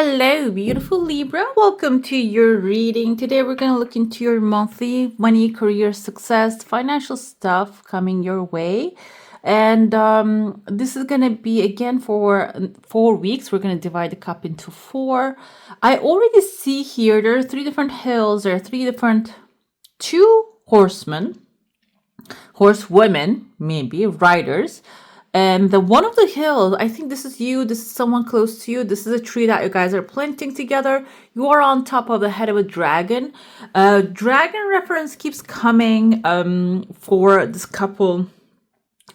Hello, beautiful Libra. Welcome to your reading. Today we're going to look into your monthly money, career, success, financial stuff coming your way. And this is going to be again for 4 weeks. We're going to divide the cup into four. I already see here there are three different hills. There are two horsewomen, maybe riders. And the one of the hills, I think this is you, this is someone close to you. This is a tree that you guys are planting together. You are on top of the head of a dragon. Dragon reference keeps coming for this couple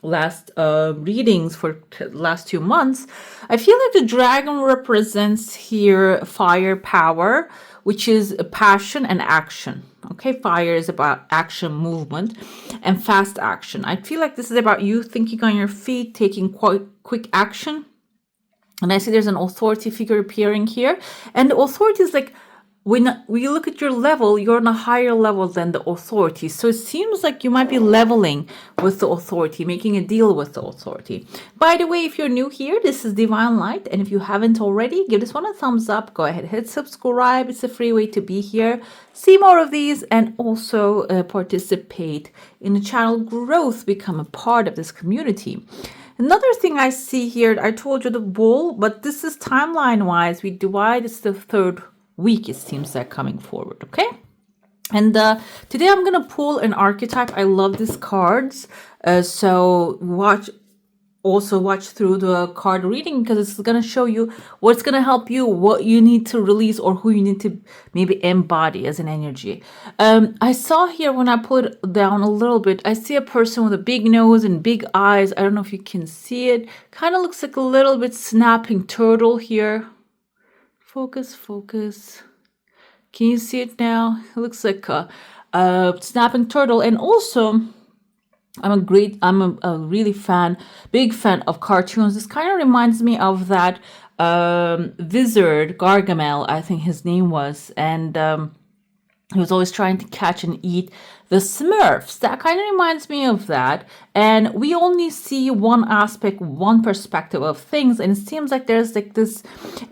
last readings for last 2 months. I feel like the dragon represents here fire power, which is passion and action. Okay, fire is about action, movement, and fast action. I feel like this is about you thinking on your feet, taking quite quick action. And I see there's an authority figure appearing here. And the authority is like, when you look at your level, you're on a higher level than the authority. So it seems like you might be leveling with the authority, making a deal with the authority. By the way, if you're new here, this is Divine Light. And if you haven't already, give this one a thumbs up. Go ahead, hit subscribe. It's a free way to be here. See more of these and also participate in the channel growth, become a part of this community. Another thing I see here, I told you the bull, but this is timeline-wise. We divide, it's the third week, it seems like, coming forward. Okay, and today I'm gonna pull an archetype. I love these cards, so watch through the card reading, because it's gonna show you what's gonna help you, what you need to release, or who you need to maybe embody as an energy. I saw here, when I pull it down a little bit, I see a person with a big nose and big eyes. I don't know if you can see it. Kind of looks like a little bit snapping turtle here. Focus. Can you see it now? It looks like a snapping turtle. And also, I'm a really big fan of cartoons. This kind of reminds me of that wizard, Gargamel, I think his name was. And he was always trying to catch and eat the Smurfs. That kind of reminds me of that. And we only see one aspect, one perspective of things. And it seems like there's like this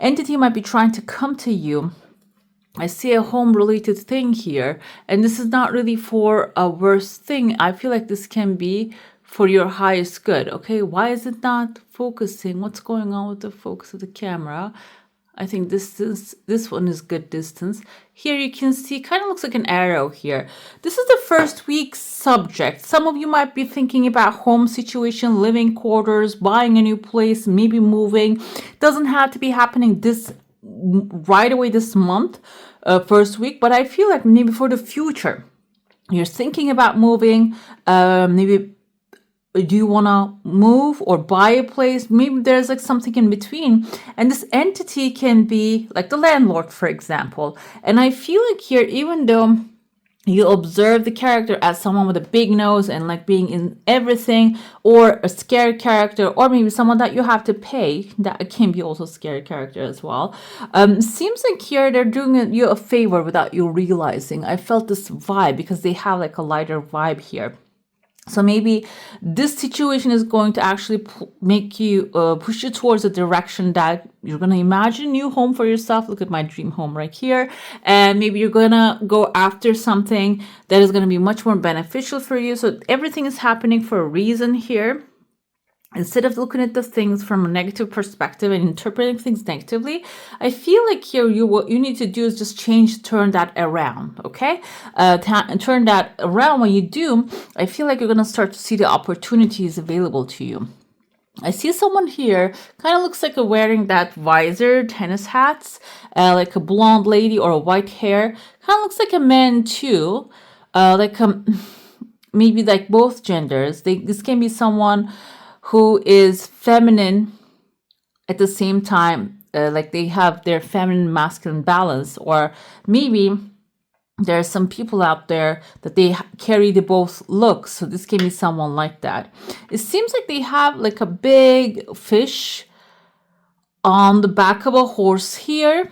entity might be trying to come to you. I see a home related thing here. And this is not really for a worse thing. I feel like this can be for your highest good. Okay, why is it not focusing? What's going on with the focus of the camera? I think this one is good distance. Here you can see, kind of looks like an arrow here. This is the first week subject. Some of you might be thinking about home situation, living quarters, buying a new place, maybe moving. Doesn't have to be happening right away this month, first week, but I feel like maybe for the future, you're thinking about moving, maybe do you want to move or buy a place? Maybe there's like something in between. And this entity can be like the landlord, for example. And I feel like here, even though you observe the character as someone with a big nose and like being in everything, or a scary character, or maybe someone that you have to pay, that can be also a scary character as well. Seems like here they're doing you a favor without you realizing. I felt this vibe because they have like a lighter vibe here. So maybe this situation is going to actually make you push you towards a direction that you're going to imagine a new home for yourself. Look at my dream home right here. And maybe you're going to go after something that is going to be much more beneficial for you. So everything is happening for a reason here. Instead of looking at the things from a negative perspective and interpreting things negatively, I feel like here what you need to do is just turn that around, okay? Turn that around. When you do, I feel like you're going to start to see the opportunities available to you. I see someone here, kind of looks like wearing that visor, tennis hats, like a blonde lady or a white hair. Kind of looks like a man too, maybe like both genders. This can be someone who is feminine at the same time, like they have their feminine masculine balance, or maybe there are some people out there that they carry the both looks. So this can be someone like that. It seems like they have like a big fish on the back of a horse here.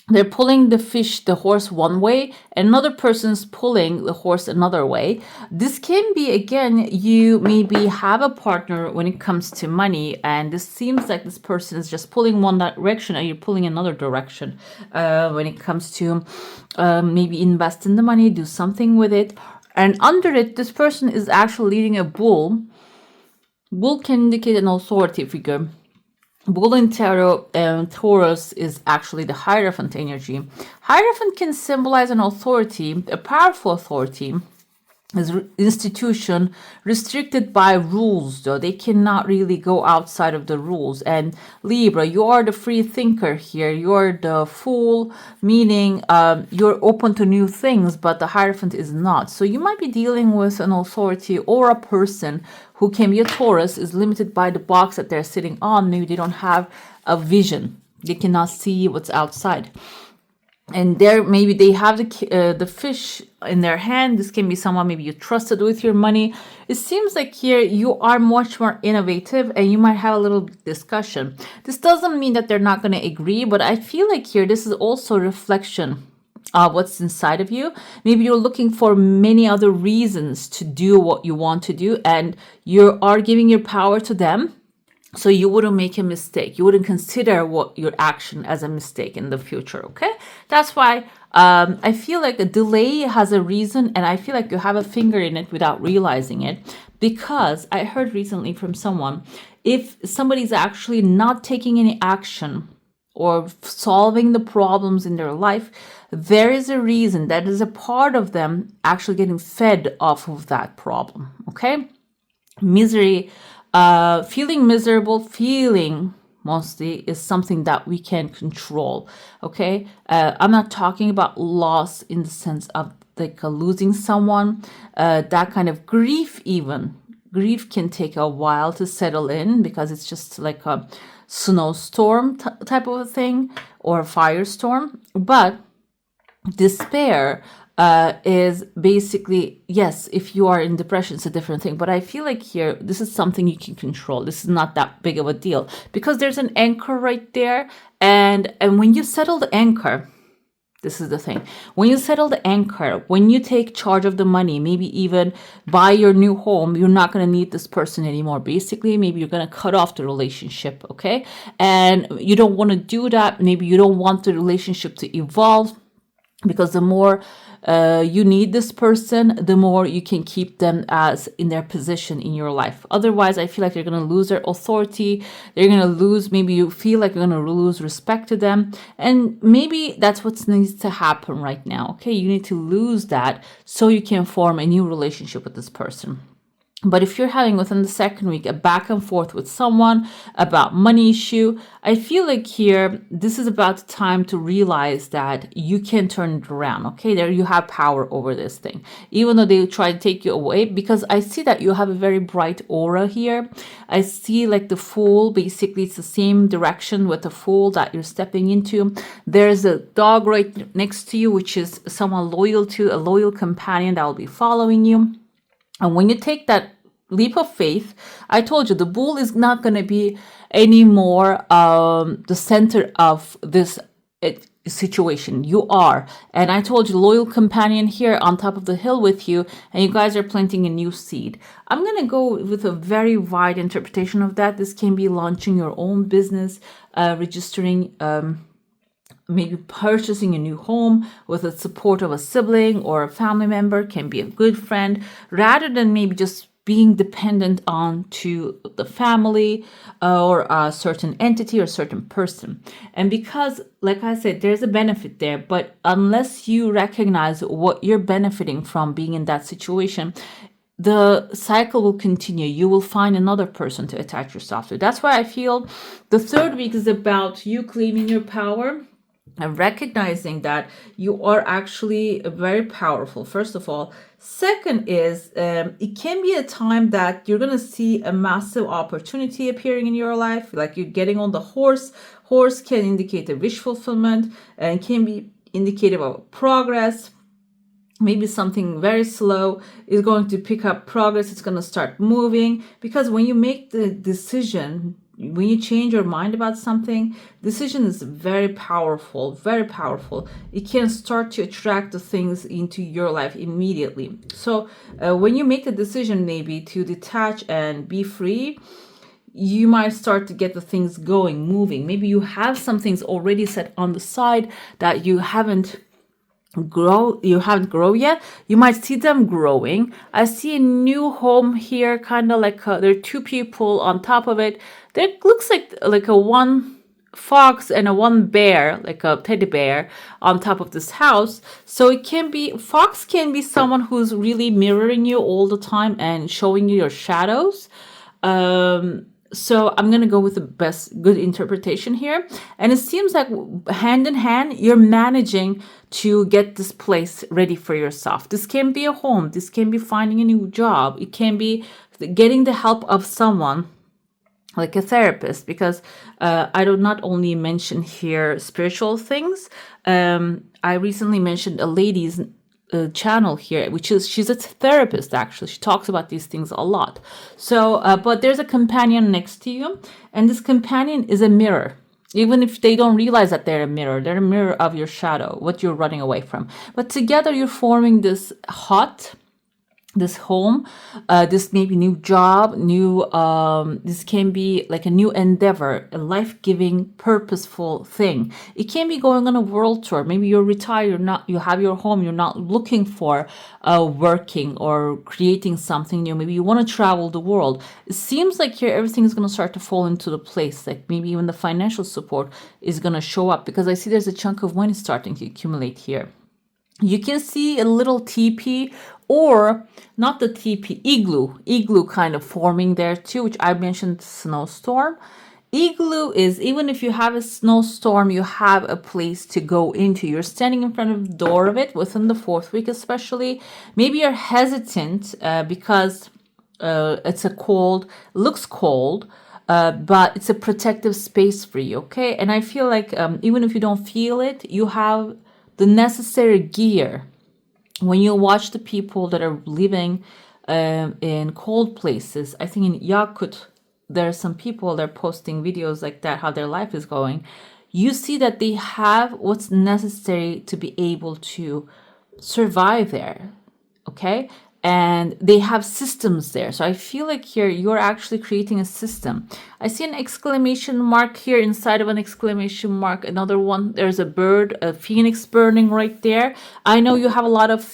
they're pulling the horse one way, and another person's pulling the horse another way. This can be, again, you maybe have a partner when it comes to money, and this seems like this person is just pulling one direction and you're pulling another direction when it comes to maybe invest in the money, do something with it. And under it, this person is actually leading a bull. Bull can indicate an authority figure. Bull in tarot and Taurus is actually the Hierophant energy. Hierophant can symbolize an authority, a powerful authority, is institution restricted by rules, though they cannot really go outside of the rules. And Libra, you are the free thinker here. You're the fool, meaning you're open to new things, but the Hierophant is not. So you might be dealing with an authority or a person who can be a Taurus, is limited by the box that they're sitting on. Maybe they don't have a vision, they cannot see what's outside. And there, maybe they have the fish in their hand. This can be someone maybe you trusted with your money. It seems like here you are much more innovative, and you might have a little discussion. This doesn't mean that they're not going to agree, but I feel like here this is also a reflection of what's inside of you. Maybe you're looking for many other reasons to do what you want to do, and you are giving your power to them. So you wouldn't make a mistake. You wouldn't consider what your action as a mistake in the future, okay? That's why I feel like a delay has a reason, and I feel like you have a finger in it without realizing it, because I heard recently from someone, if somebody's actually not taking any action or solving the problems in their life, there is a reason. That is a part of them actually getting fed off of that problem, okay? Misery, feeling miserable, feeling mostly is something that we can control, okay? I'm not talking about loss in the sense of like losing someone, that kind of grief. Even grief can take a while to settle in, because it's just like a snowstorm type of a thing, or a firestorm. But despair is basically, yes, if you are in depression, it's a different thing. But I feel like here, this is something you can control. This is not that big of a deal, because there's an anchor right there. And when you settle the anchor, this is the thing. When you settle the anchor, when you take charge of the money, maybe even buy your new home, you're not going to need this person anymore. Basically, maybe you're going to cut off the relationship, okay? And you don't want to do that. Maybe you don't want the relationship to evolve, because the more you need this person, the more you can keep them as in their position in your life. Otherwise, I feel like you're going to lose their authority. They're going to lose, maybe you feel like you're going to lose respect to them. And maybe that's what needs to happen right now. Okay, you need to lose that so you can form a new relationship with this person. But if you're having within the second week a back and forth with someone about money issue, I feel like here, this is about the time to realize that you can turn it around. Okay, there you have power over this thing, even though they try to take you away, because I see that you have a very bright aura here. I see like the Fool, basically it's the same direction with the Fool that you're stepping into. There's a dog right next to you, which is someone loyal to, a loyal companion that will be following you. And when you take that leap of faith, I told you the Bull is not going to be anymore the center of this situation. You are. And I told you, loyal companion here on top of the hill with you, and you guys are planting a new seed. I'm going to go with a very wide interpretation of that. This can be launching your own business, registering, maybe purchasing a new home with the support of a sibling or a family member, can be a good friend, rather than maybe just being dependent on to the family or a certain entity or certain person. And because, like I said, there's a benefit there, but unless you recognize what you're benefiting from being in that situation, the cycle will continue. You will find another person to attach yourself to. That's why I feel the third week is about you claiming your power and recognizing that you are actually very powerful, first of all. Second is, it can be a time that you're going to see a massive opportunity appearing in your life, like you're getting on the horse. Horse can indicate a wish fulfillment and can be indicative of progress. Maybe something very slow is going to pick up progress. It's going to start moving, because when you make the decision when you change your mind about something, decision is very powerful, very powerful. It can start to attract the things into your life immediately. So when you make the decision maybe to detach and be free, you might start to get the things going, moving. Maybe you have some things already set on the side that you haven't grow yet. You might see them growing. I see a new home here, kind of like there are two people on top of it. There looks like a one fox and a one bear, like a teddy bear on top of this house. So it can be, fox can be someone who's really mirroring you all the time and showing you your shadows. So I'm going to go with the good interpretation here. And it seems like hand in hand, you're managing to get this place ready for yourself. This can be a home. This can be finding a new job. It can be getting the help of someone like a therapist, because I do not only mention here spiritual things. I recently mentioned a lady's channel here, which is, she's a therapist actually. She talks about these things a lot. So but there's a companion next to you, and this companion is a mirror. Even if they don't realize that they're a mirror of your shadow, what you're running away from. But together you're forming this home, this maybe new job, this can be like a new endeavor, a life-giving, purposeful thing. It can be going on a world tour. Maybe you're retired, you have your home, you're not looking for working or creating something new. Maybe you want to travel the world. It seems like here everything is going to start to fall into the place. Like maybe even the financial support is going to show up, because I see there's a chunk of money starting to accumulate here. You can see a little teepee, or not the teepee, igloo kind of forming there too, which I mentioned snowstorm. Igloo is, even if you have a snowstorm, you have a place to go into. You're standing in front of the door of it within the 4th week especially. Maybe you're hesitant because it's looks cold, but it's a protective space for you, okay? And I feel like even if you don't feel it, you have the necessary gear. When you watch the people that are living in cold places, I think in Yakut, there are some people that are posting videos like that, how their life is going. You see that they have what's necessary to be able to survive there, okay? And they have systems there. So I feel like here you're actually creating a system. I see an exclamation mark here inside of an exclamation mark. Another one, there's a bird, a phoenix burning right there. I know you have a lot of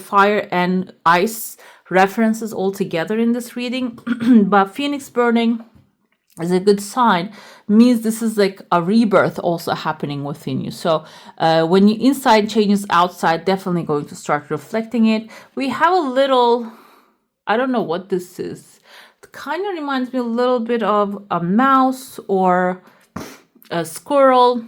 fire and ice references all together in this reading, but phoenix burning is a good sign. Means this is like a rebirth also happening within you. So when you inside changes outside, definitely going to start reflecting it. We have a little, I don't know what this is. It kind of reminds me a little bit of a mouse or a squirrel.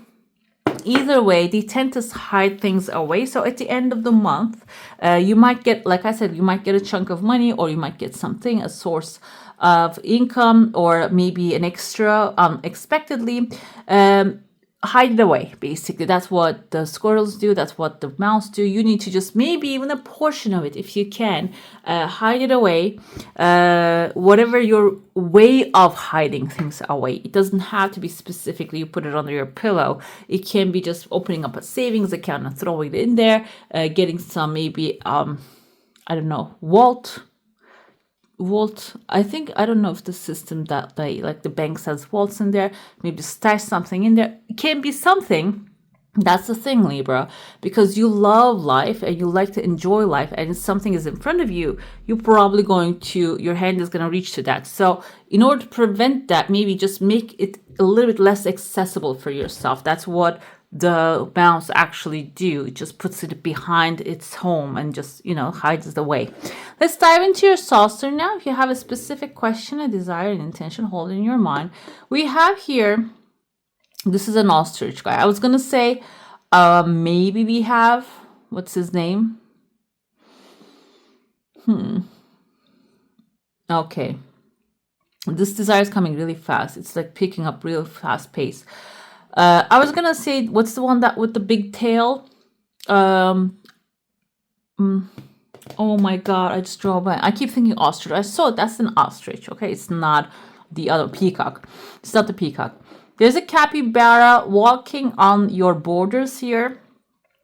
Either way, they tend to hide things away. So at the end of the month, you might get, like I said, you might get a chunk of money, or you might get something, a source of income, or maybe an extra unexpectedly. Hide it away, basically. That's what the squirrels do. That's what the mouse do. You need to just, maybe even a portion of it, if you can, hide it away. Whatever your way of hiding things away. It doesn't have to be specifically you put it under your pillow. It can be just opening up a savings account and throwing it in there, getting some maybe, I don't know, Walt, I think, I don't know if the system that they, like the bank says vaults in there, maybe stash something in there. It can be something. That's the thing, Libra, because you love life and you like to enjoy life, and if something is in front of you, you're probably your hand is going to reach to that. So in order to prevent that, maybe just make it a little bit less accessible for yourself. That's what the mouse actually do. It just puts it behind its home and just, hides it away. Let's dive into your saucer now. If you have a specific question, a desire, an intention, hold it in your mind. We have here, this is an ostrich guy. I was going to say, maybe we have, what's his name? Okay. This desire is coming really fast. It's like picking up real fast pace. I was gonna say, what's the one that with the big tail? Oh my god, I just drove by. I keep thinking ostrich. I saw it. That's an ostrich. Okay, it's not the other peacock. It's not the peacock. There's a capybara walking on your borders here.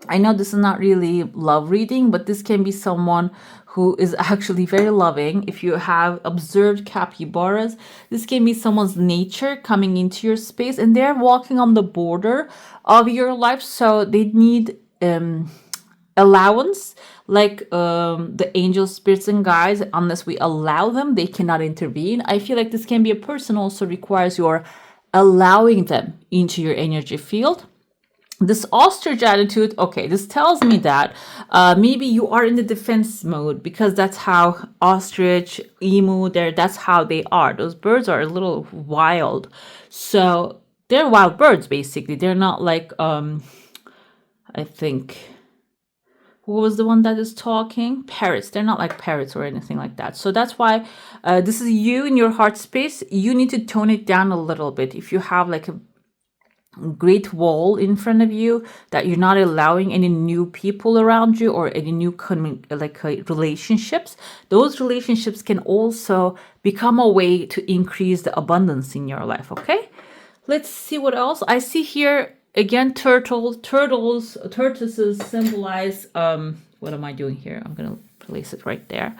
I know this is not really love reading, but this can be someone who is actually very loving. If you have observed capybaras, this can be someone's nature coming into your space, and they're walking on the border of your life. So they need allowance, like the angels, spirits, and guides. Unless we allow them, they cannot intervene. I feel like this can be a person also requires your allowing them into your energy field. This ostrich attitude, okay, this tells me that maybe you are in the defense mode, because that's how ostrich, emu, that's how they are. Those birds are a little wild. So they're wild birds, basically. They're not like, I think, who was the one that is talking? Parrots. They're not like parrots or anything like that. So that's why this is you in your heart space. You need to tone it down a little bit. If you have like a great wall in front of you that you're not allowing any new people around you or any new relationships, those relationships can also become a way to increase the abundance in your life. Okay, let's see what else I see here. Again, tortoises symbolize what am I doing here? I'm gonna place it right there.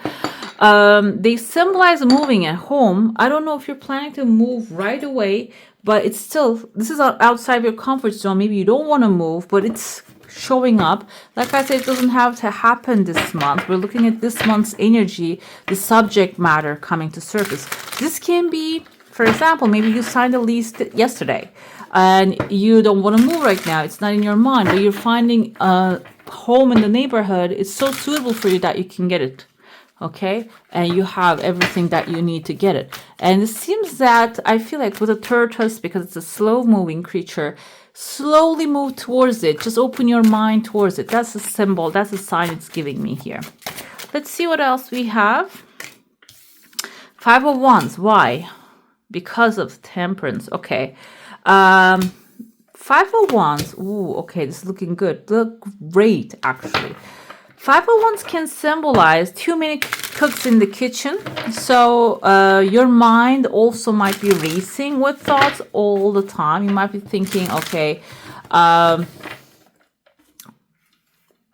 They symbolize moving at home. I don't know if you're planning to move right away, but it's still, this is outside of your comfort zone. Maybe you don't want to move, but it's showing up. Like I said, it doesn't have to happen this month. We're looking at this month's energy, the subject matter coming to surface. This can be, for example, maybe you signed a lease yesterday and you don't want to move right now. It's not in your mind, but you're finding a home in the neighborhood. It's so suitable for you that you can get it. Okay, and you have everything that you need to get it. And it seems that I feel like with a tortoise, because it's a slow moving creature, slowly move towards it. Just open your mind towards it. That's a symbol. That's a sign it's giving me here. Let's see what else we have. Five of Wands. Why? Because of temperance. Okay. Five of Wands. Ooh, okay, this is looking good. Look great, actually. Five of Wands can symbolize too many cooks in the kitchen. So your mind also might be racing with thoughts all the time. You might be thinking, okay,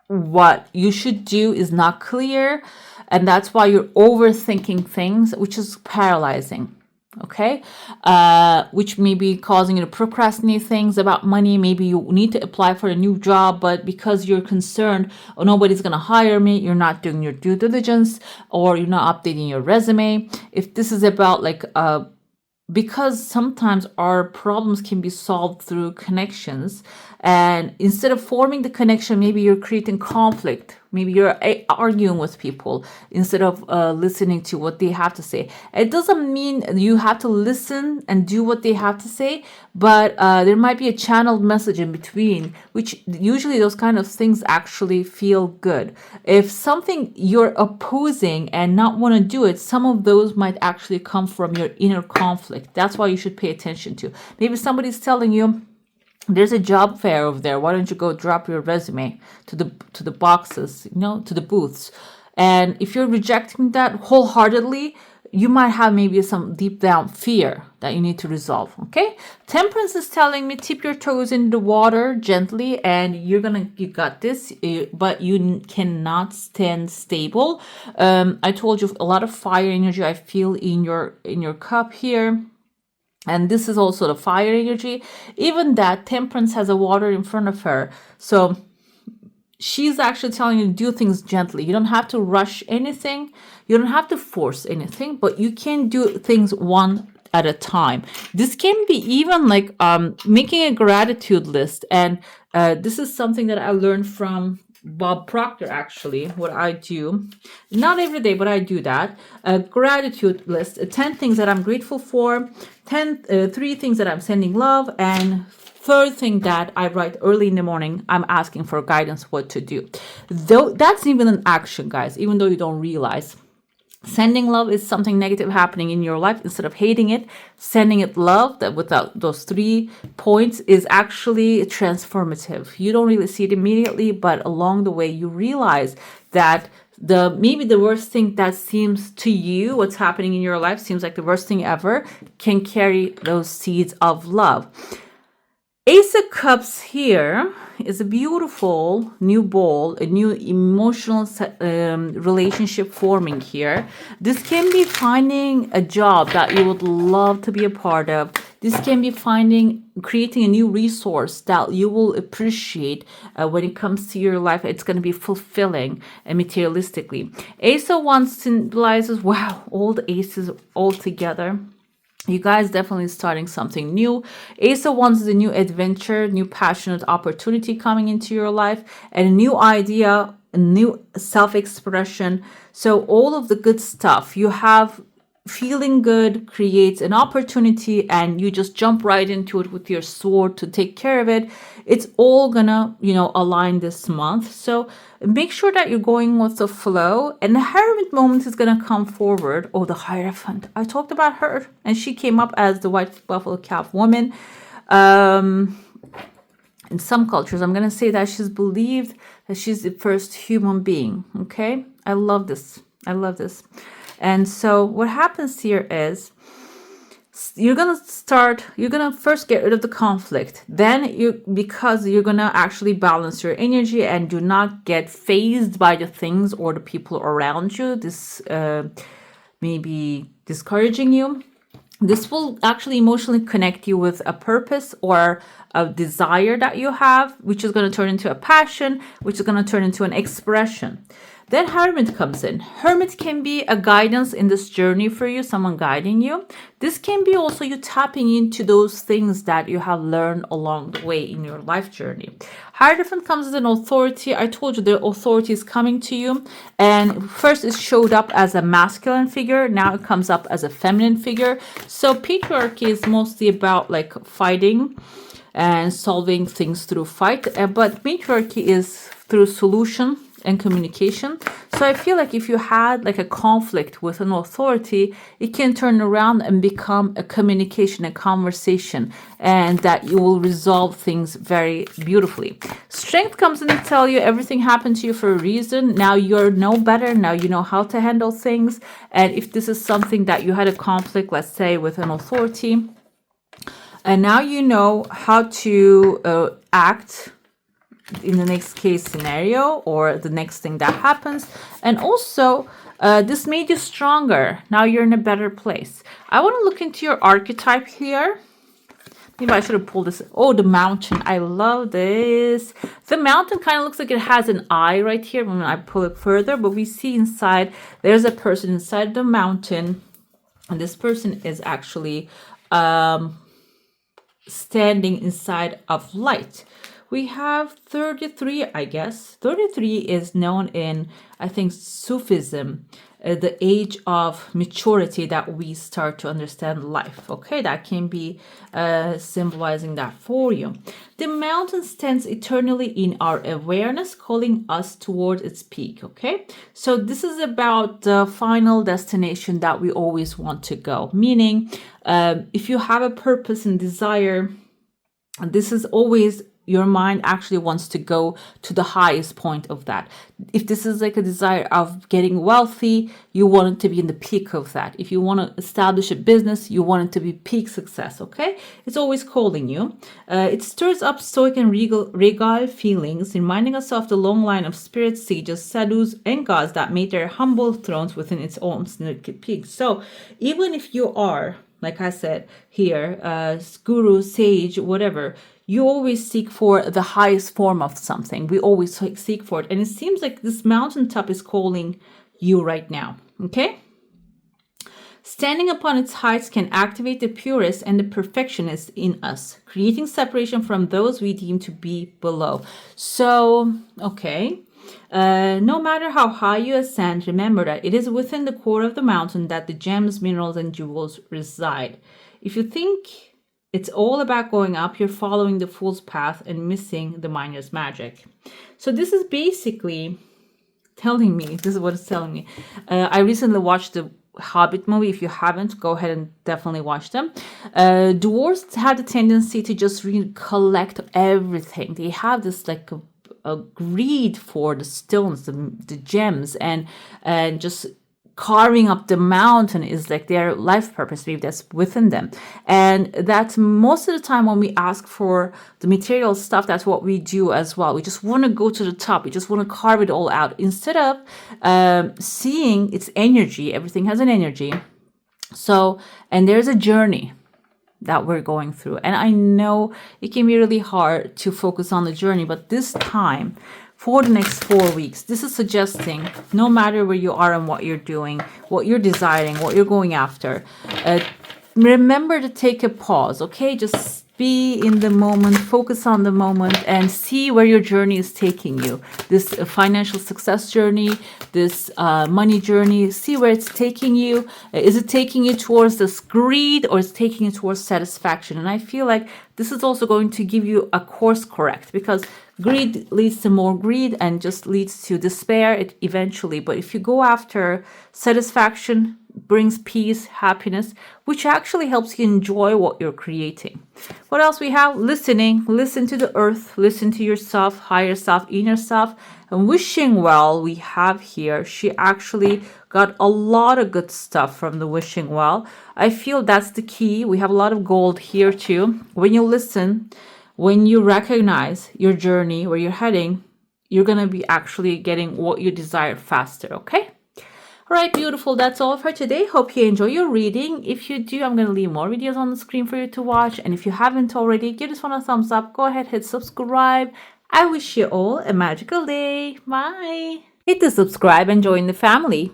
what you should do is not clear. And that's why you're overthinking things, which is paralyzing. Okay, which may be causing you to procrastinate things about money. Maybe you need to apply for a new job, but because you're concerned, oh, nobody's going to hire me, you're not doing your due diligence, or you're not updating your resume. If this is about like because sometimes our problems can be solved through connections, and instead of forming the connection, maybe you're creating conflict. Maybe you're arguing with people instead of listening to what they have to say. It doesn't mean you have to listen and do what they have to say, but there might be a channeled message in between, which usually those kind of things actually feel good. If something you're opposing and not want to do it, some of those might actually come from your inner conflict. That's why you should pay attention to. Maybe somebody's telling you, there's a job fair over there. Why don't you go drop your resume to the boxes, to the booths? And if you're rejecting that wholeheartedly, you might have maybe some deep down fear that you need to resolve. Okay, Temperance is telling me tip your toes in the water gently, and you got this, but you cannot stand stable. I told you a lot of fire energy I feel in your cup here. And this is also the fire energy. Even that Temperance has a water in front of her. So she's actually telling you to do things gently. You don't have to rush anything. You don't have to force anything, but you can do things one at a time. This can be even like making a gratitude list. And this is something that I learned from Bob Proctor, actually. What I do, not every day, but I do that. A gratitude list, 10 things that I'm grateful for, 3 things that I'm sending love, and third thing that I write early in the morning, I'm asking for guidance what to do. Though that's even an action, guys, even though you don't realize. Sending love is something negative happening in your life. Instead of hating it, sending it love, that without those 3 points is actually transformative. You don't really see it immediately, but along the way you realize that maybe the worst thing that seems to you, what's happening in your life seems like the worst thing ever, can carry those seeds of love. Ace of Cups here is a beautiful new ball, a new emotional relationship forming here. This can be finding a job that you would love to be a part of. This can be creating a new resource that you will appreciate when it comes to your life. It's going to be fulfilling materialistically. Ace of Wands symbolizes, wow, all the aces all together. You guys definitely starting something new. Ace of Wands is a new adventure, new passionate opportunity coming into your life, and a new idea, a new self-expression. So all of the good stuff you have, feeling good creates an opportunity, and you just jump right into it with your sword to take care of it. It's all gonna, align this month. So make sure that you're going with the flow, and the Hermit moment is gonna come forward. Oh, the Hierophant. I talked about her, and she came up as the white buffalo calf woman. In some cultures, I'm gonna say that she's believed that she's the first human being. Okay, I love this. And so what happens here is you're going to first get rid of the conflict. Then because you're going to actually balance your energy and do not get phased by the things or the people around you. This may be discouraging you. This will actually emotionally connect you with a purpose or a desire that you have, which is going to turn into a passion, which is going to turn into an expression. Then Hermit comes in. Hermit can be a guidance in this journey for you, someone guiding you. This can be also you tapping into those things that you have learned along the way in your life journey. Hierophant comes as an authority. I told you the authority is coming to you. And first it showed up as a masculine figure. Now it comes up as a feminine figure. So patriarchy is mostly about like fighting and solving things through fight. But matriarchy is through solution and communication. So I feel like if you had like a conflict with an authority, it can turn around and become a communication, a conversation, and that you will resolve things very beautifully. Strength comes in to tell you everything happened to you for a reason. Now you're know better. Now you know how to handle things. And if this is something that you had a conflict, let's say with an authority, and now you know how to act in the next case scenario or the next thing that happens. And also this made you stronger. Now you're in a better place. I want to look into your archetype here. Maybe I should have pulled this. Oh, the mountain. I love this. The mountain kind of looks like it has an eye right here when I pull it further, but we see inside there's a person inside the mountain, and this person is actually standing inside of light. We have 33, I guess. 33 is known in, I think, Sufism, the age of maturity that we start to understand life. Okay, that can be symbolizing that for you. The mountain stands eternally in our awareness, calling us toward its peak. Okay, so this is about the final destination that we always want to go. Meaning, if you have a purpose and desire, this is always your mind actually wants to go to the highest point of that. If this is like a desire of getting wealthy, you want it to be in the peak of that. If you want to establish a business, you want it to be peak success, okay? It's always calling you. It stirs up stoic and regal feelings, reminding us of the long line of spirits, sages, sadhus, and gods that made their humble thrones within its own peak. So even if you are, like I said here, guru, sage, whatever, you always seek for the highest form of something. We always seek for it. And it seems like this mountaintop is calling you right now. Okay? Standing upon its heights can activate the purest and the perfectionist in us, creating separation from those we deem to be below. So, okay. No matter how high you ascend, remember that it is within the core of the mountain that the gems, minerals, and jewels reside. If you think it's all about going up, you're following the fool's path and missing the miner's magic. So this is basically telling me, this is what it's telling me. I recently watched the Hobbit movie. If you haven't, go ahead and definitely watch them. Dwarves have the tendency to just collect everything. They have this like a greed for the stones, the gems, and just carving up the mountain is like their life purpose. Maybe that's within them, and that's most of the time when we ask for the material stuff, that's what we do as well. We just want to go to the top. We just want to carve it all out instead of seeing its energy. Everything has an energy. So, and there's a journey that we're going through. And I know it can be really hard to focus on the journey, but this time, for the next 4 weeks, this is suggesting no matter where you are and what you're doing, what you're desiring, what you're going after, remember to take a pause, okay? Just be in the moment, focus on the moment, and see where your journey is taking you. This financial success journey, this money journey, see where it's taking you. Is it taking you towards this greed, or is it taking you towards satisfaction? And I feel like this is also going to give you a course correct, because greed leads to more greed and just leads to despair eventually. But if you go after satisfaction, brings peace, happiness, which actually helps you enjoy what you're creating. What else we have? Listening. Listen to the earth, listen to yourself, higher self, inner self. And wishing well, we have here, she actually got a lot of good stuff from the wishing well. I feel that's the key. We have a lot of gold here too. When you listen, when you recognize your journey, where you're heading, you're going to be actually getting what you desire faster, okay? All right, beautiful. That's all for today. Hope you enjoy your reading. If you do, I'm going to leave more videos on the screen for you to watch. And if you haven't already, give this one a thumbs up. Go ahead, hit subscribe. I wish you all a magical day. Bye. Hit the subscribe and join the family.